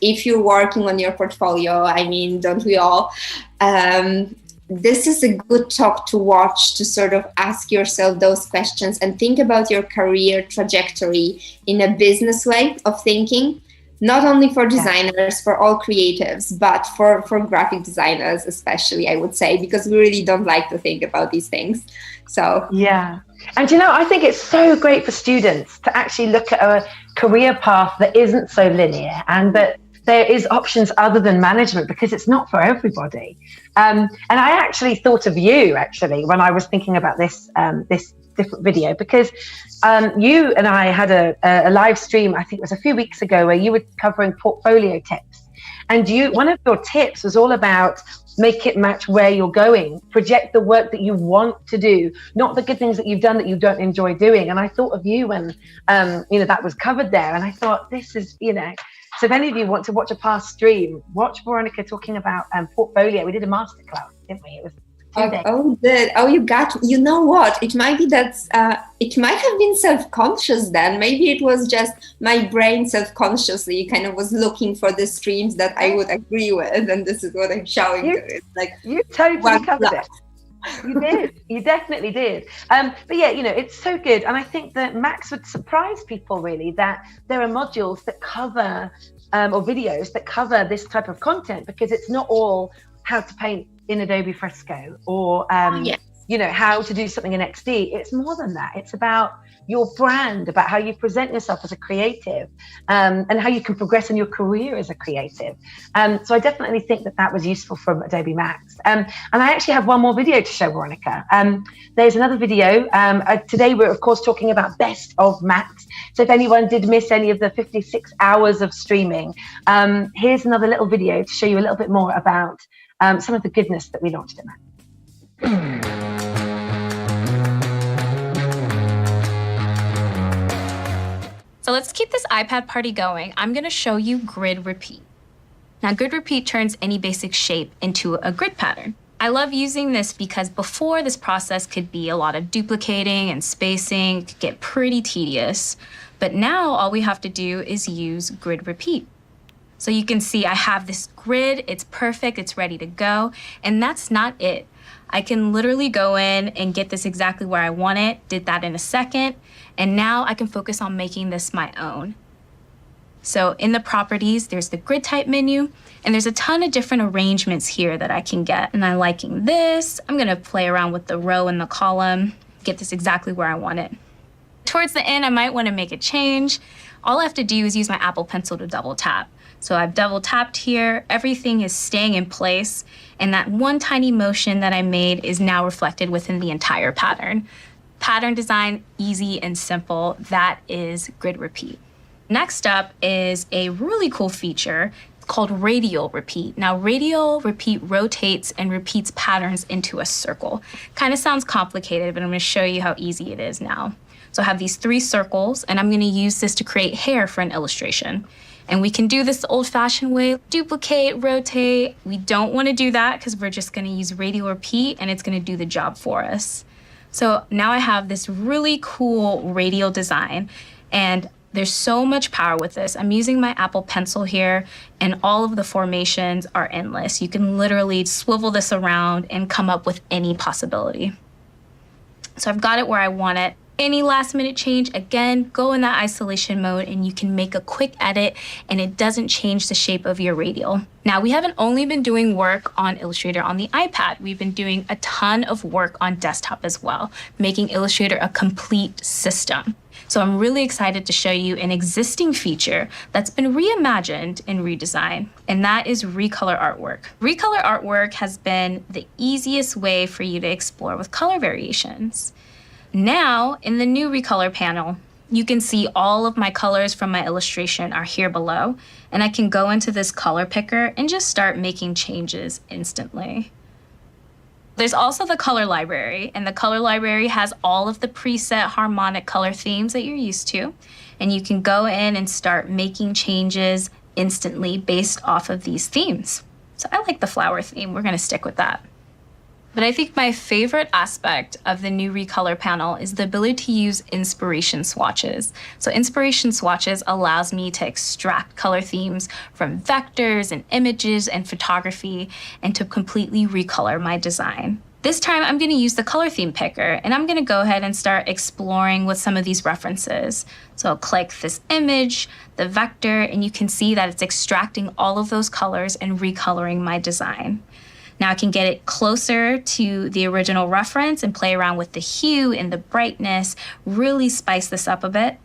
if you're working on your portfolio. I mean, don't we all? This is a good talk to watch, to sort of ask yourself those questions and think about your career trajectory in a business way of thinking, not only for designers, for all creatives, but for graphic designers especially, I would say, because we really don't like to think about these things. So yeah. And I think it's so great for students to actually look at a career path that isn't so linear, and that there is options other than management, because it's not for everybody. And I actually thought of you when I was thinking about this different video, because you and I had a live stream, I think it was a few weeks ago, where you were covering portfolio tips. And one of your tips was all about make it match where you're going, project the work that you want to do, not the good things that you've done that you don't enjoy doing. And I thought of you when that was covered there, and I thought, this is so if any of you want to watch a past stream, watch Weronika talking about portfolio. We did a masterclass, didn't we? It was you know what? It might be that it might have been self-conscious then. Maybe it was just my brain self-consciously kind of was looking for the streams that I would agree with, and this is what I'm showing you. It's like you totally covered it. You did. You definitely did. But yeah, it's so good. And I think that Max would surprise people really, that there are modules that cover or videos that cover this type of content, because it's not all how to paint in Adobe Fresco or how to do something in XD. It's more than that. It's about your brand, about how you present yourself as a creative, and how you can progress in your career as a creative. So I definitely think that was useful from Adobe Max. And I actually have one more video to show, Weronika. There's another video. Today we're of course talking about best of Max. So if anyone did miss any of the 56 hours of streaming, here's another little video to show you a little bit more about some of the goodness that we launched at Max. So let's keep this iPad party going. I'm gonna show you Grid Repeat. Now, Grid Repeat turns any basic shape into a grid pattern. I love using this because before, this process could be a lot of duplicating and spacing. It could get pretty tedious. But now all we have to do is use Grid Repeat. So you can see I have this grid, it's perfect, it's ready to go. And that's not it. I can literally go in and get this exactly where I want it, did that in a second, and now I can focus on making this my own. So in the properties, there's the grid type menu, and there's a ton of different arrangements here that I can get. And I'm liking this. I'm gonna play around with the row and the column, get this exactly where I want it. Towards the end, I might wanna make a change. All I have to do is use my Apple Pencil to double tap. So I've double tapped here, everything is staying in place, and that one tiny motion that I made is now reflected within the entire pattern. Pattern design, easy and simple, that is Grid Repeat. Next up is a really cool feature called Radial Repeat. Now, Radial Repeat rotates and repeats patterns into a circle. Kind of sounds complicated, but I'm gonna show you how easy it is now. So I have these 3 circles, and I'm gonna use this to create hair for an illustration. And we can do this the old-fashioned way, duplicate, rotate. We don't wanna do that because we're just gonna use Radial Repeat and it's gonna do the job for us. So now I have this really cool radial design, and there's so much power with this. I'm using my Apple Pencil here, and all of the formations are endless. You can literally swivel this around and come up with any possibility. So I've got it where I want it. Any last minute change, again, go in that isolation mode and you can make a quick edit and it doesn't change the shape of your radial. Now, we haven't only been doing work on Illustrator on the iPad, we've been doing a ton of work on desktop as well, making Illustrator a complete system. So I'm really excited to show you an existing feature that's been reimagined in redesign, and that is recolor artwork. Recolor artwork has been the easiest way for you to explore with color variations. Now, in the new recolor panel, you can see all of my colors from my illustration are here below, and I can go into this color picker and just start making changes instantly. There's also the color library, and the color library has all of the preset harmonic color themes that you're used to. And you can go in and start making changes instantly based off of these themes. So I like the flower theme. We're going to stick with that. But I think my favorite aspect of the new Recolor panel is the ability to use inspiration swatches. So inspiration swatches allows me to extract color themes from vectors and images and photography and to completely recolor my design. This time I'm going to use the color theme picker, and I'm going to go ahead and start exploring with some of these references. So I'll click this image, the vector, and you can see that it's extracting all of those colors and recoloring my design. Now I can get it closer to the original reference and play around with the hue and the brightness, really spice this up a bit.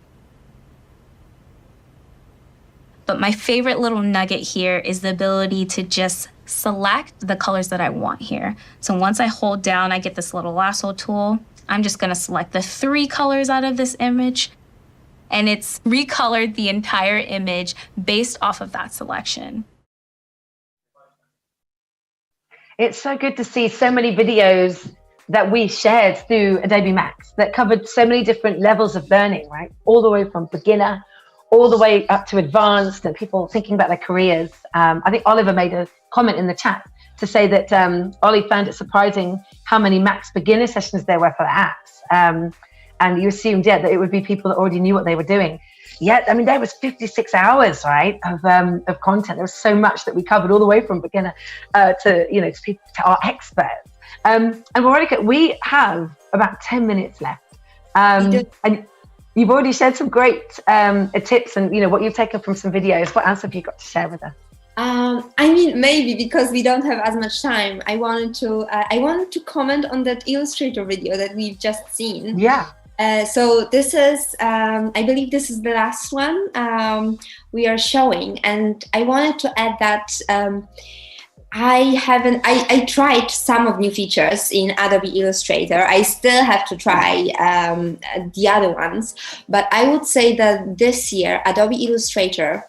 But my favorite little nugget here is the ability to just select the colors that I want here. So once I hold down, I get this little lasso tool. I'm just gonna select the 3 colors out of this image, and it's recolored the entire image based off of that selection. It's so good to see so many videos that we shared through Adobe Max that covered so many different levels of learning, right? All the way from beginner, all the way up to advanced, and people thinking about their careers. I think Oliver made a comment in the chat to say that Ollie found it surprising how many Max beginner sessions there were for the apps. And you assumed, yeah, that it would be people that already knew what they were doing. Yet, I mean, there was 56 hours, right, of content. There was so much that we covered, all the way from beginner to, you know, to people, to our experts. And Weronika, we have about 10 minutes left. And you've already shared some great tips and, you know, what you've taken from some videos. What else have you got to share with us? I mean, maybe because we don't have as much time, I wanted to comment on that Illustrator video that we've just seen. Yeah. So this is, I believe this is the last one we are showing, and I wanted to add that I tried some of new features in Adobe Illustrator. I still have to try the other ones, but I would say that this year Adobe Illustrator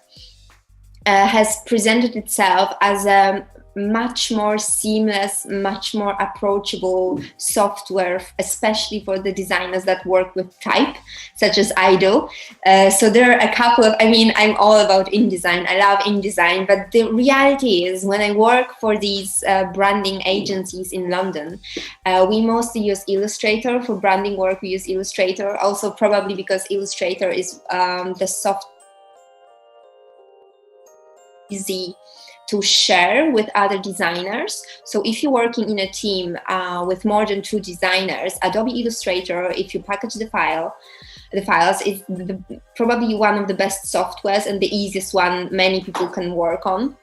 has presented itself as a much more seamless, much more approachable software, especially for the designers that work with type, such as I do. So there are a couple of, I mean, I'm all about InDesign. I love InDesign, but the reality is when I work for these branding agencies in London, we mostly use Illustrator. For branding work, we use Illustrator. Also probably because Illustrator is the software easy to share with other designers. So if you're working in a team with more than 2 designers, Adobe Illustrator, if you package the files, is probably one of the best softwares and the easiest one many people can work on.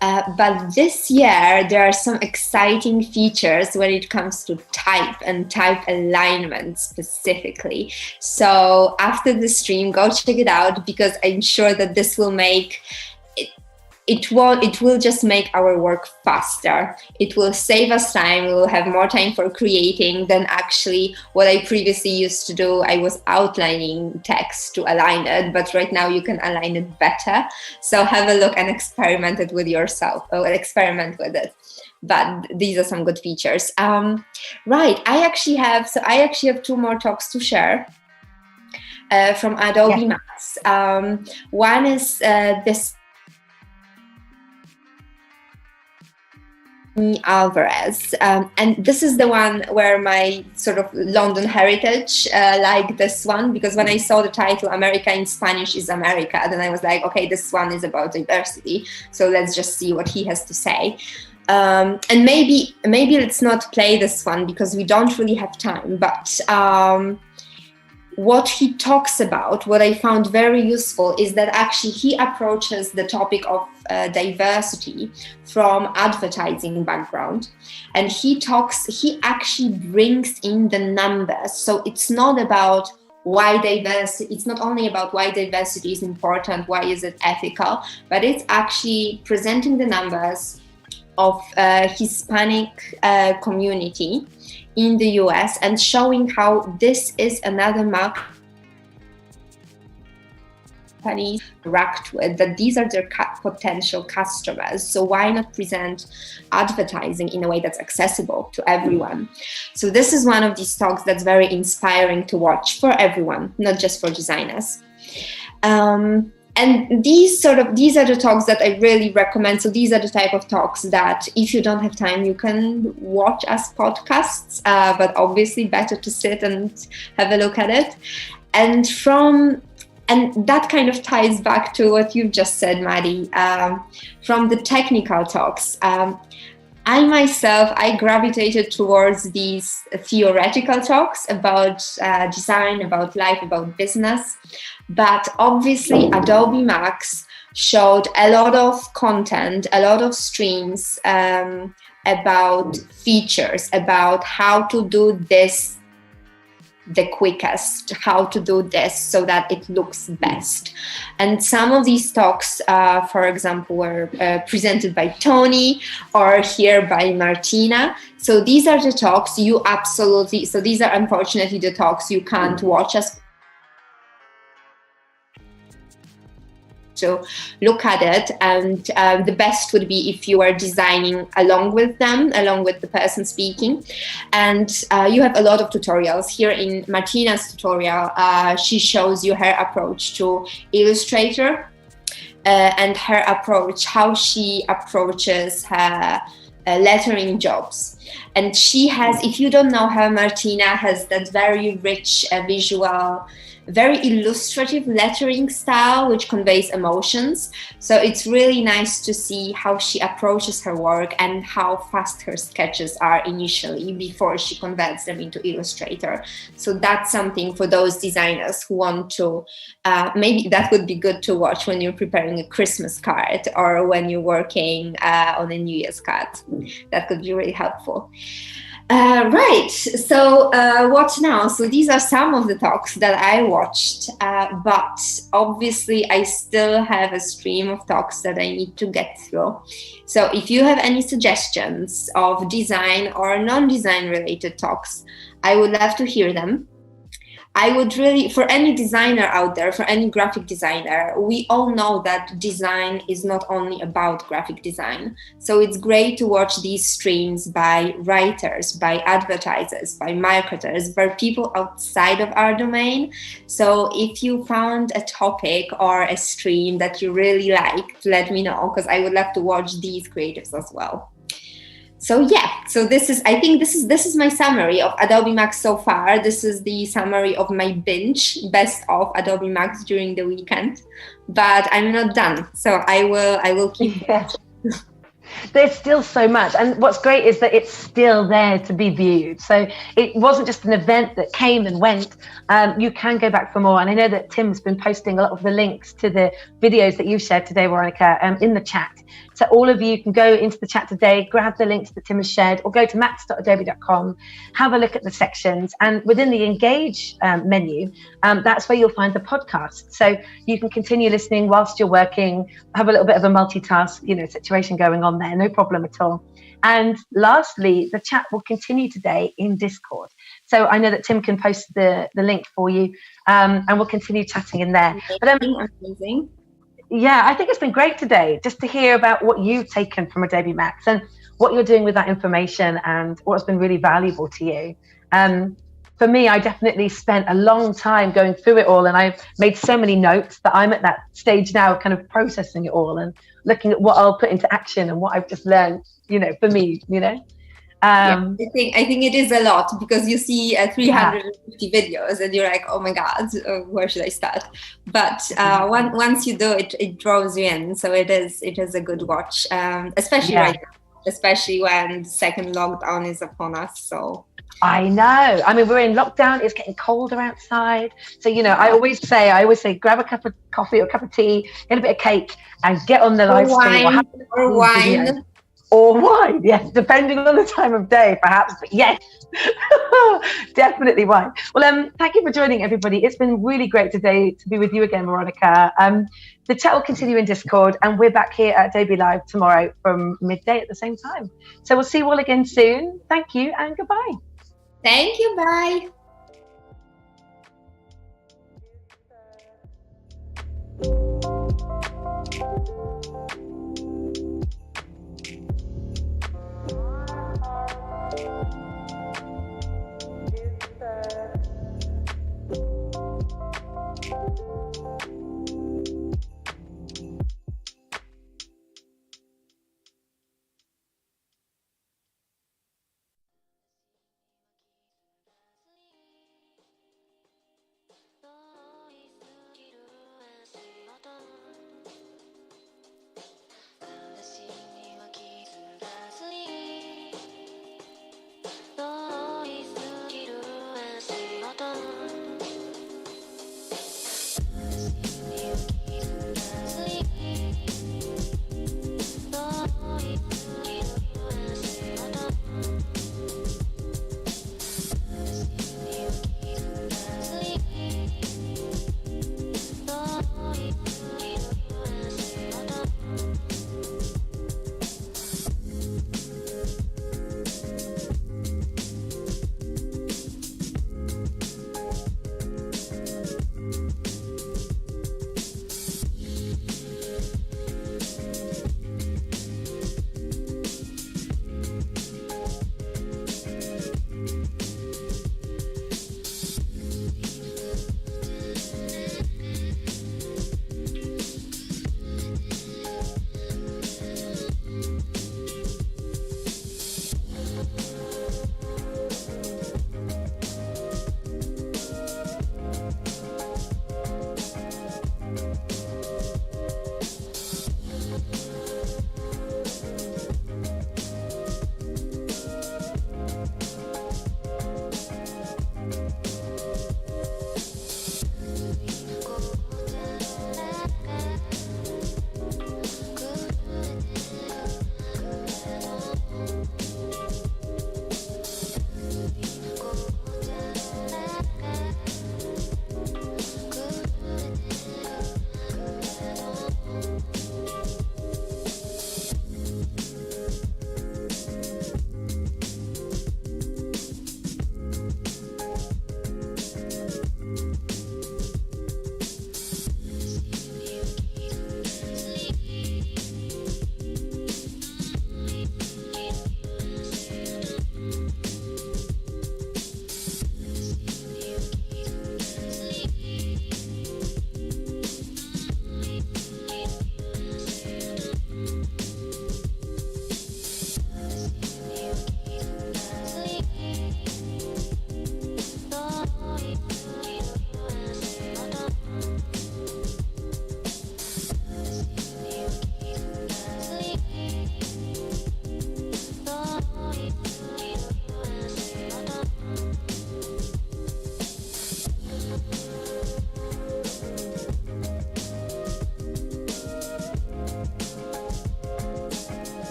But this year, there are some exciting features when it comes to type and type alignment specifically. So after the stream, go check it out, because I'm sure that this will make it will just make our work faster. It will save us time. We will have more time for creating than actually what I previously used to do. I was outlining text to align it, but right now you can align it better. So have a look and experiment it with yourself, or experiment with it. But these are some good features. Right, I actually have 2 more talks to share from Adobe Max. One is this Alvarez, and this is the one where my sort of London heritage like this one, because when I saw the title America in Spanish is America, then I was like, okay, this one is about diversity, so let's just see what he has to say. And maybe let's not play this one because we don't really have time, but what he talks about, what I found very useful, is that actually he approaches the topic of diversity from advertising background, and he actually brings in the numbers. So it's not about why diversity, it's not only about why diversity is important, why is it ethical, but it's actually presenting the numbers of Hispanic community in the US and showing how this is another market companies interact with, that these are their potential customers. So why not present advertising in a way that's accessible to everyone? So this is one of these talks that's very inspiring to watch for everyone, not just for designers. And these are the talks that I really recommend. So these are the type of talks that if you don't have time, you can watch as podcasts, but obviously better to sit and have a look at it. And that kind of ties back to what you've just said, Maddie, from the technical talks. I myself, I gravitated towards these theoretical talks about design, about life, about business. But obviously, Adobe Max showed a lot of content, a lot of streams about features, about how to do this the quickest, how to do this so that it looks best. And some of these talks, for example, were presented by Tony or here by Martina. So these are the talks these are unfortunately the talks you can't watch as to look at it, and the best would be if you are designing along with them, along with the person speaking. And you have a lot of tutorials here. In Martina's tutorial, she shows you her approach to Illustrator and her approach, how she approaches her lettering jobs. And she has, if you don't know her, Martina has that very rich visual, very illustrative lettering style, which conveys emotions. So it's really nice to see how she approaches her work and how fast her sketches are initially before she converts them into Illustrator. So that's something for those designers who want to, maybe that would be good to watch when you're preparing a Christmas card or when you're working on a New Year's card. That could be really helpful. Right, so what now? So these are some of the talks that I watched, but obviously I still have a stream of talks that I need to get through. So if you have any suggestions of design or non-design related talks, I would love to hear them. I would really, for any designer out there, for any graphic designer, we all know that design is not only about graphic design. So it's great to watch these streams by writers, by advertisers, by marketers, by people outside of our domain. So if you found a topic or a stream that you really liked, let me know, because I would love to watch these creatives as well. So yeah, so I think this is my summary of Adobe Max so far. This is the summary of my binge, best of Adobe Max during the weekend. But I'm not done, so I will keep watching. There's still so much, and what's great is that it's still there to be viewed. So it wasn't just an event that came and went. You can go back for more, and I know that Tim's been posting a lot of the links to the videos that you've shared today, Weronika, in the chat. So all of you can go into the chat today, grab the links that Tim has shared, or go to max.adobe.com, have a look at the sections, and within the engage menu, that's where you'll find the podcast. So you can continue listening whilst you're working, have a little bit of a multitask, situation going on there, no problem at all. And lastly, the chat will continue today in Discord. So I know that Tim can post the link for you, and we'll continue chatting in there. But amazing. Yeah, I think it's been great today just to hear about what you've taken from Adobe Max and what you're doing with that information and what's been really valuable to you. For me, I definitely spent a long time going through it all, and I've made so many notes that I'm at that stage now, kind of processing it all and looking at what I'll put into action and what I've just learned, for me, Yeah, I think it is a lot, because you see 350 videos and you're like, oh my God, where should I start? But once you do it, it draws you in. So it is a good watch, especially right now, especially when the second lockdown is upon us. So I know. I mean, we're in lockdown. It's getting colder outside. So, I always say, grab a cup of coffee or a cup of tea, get a bit of cake, and get on the live stream. Or wine. Or wine, yes, depending on the time of day, perhaps. But yes, definitely wine. Well, thank you for joining, everybody. It's been really great today to be with you again, Weronika. The chat will continue in Discord, and we're back here at Adobe Live tomorrow from midday at the same time. So we'll see you all again soon. Thank you and goodbye. Thank you. Bye.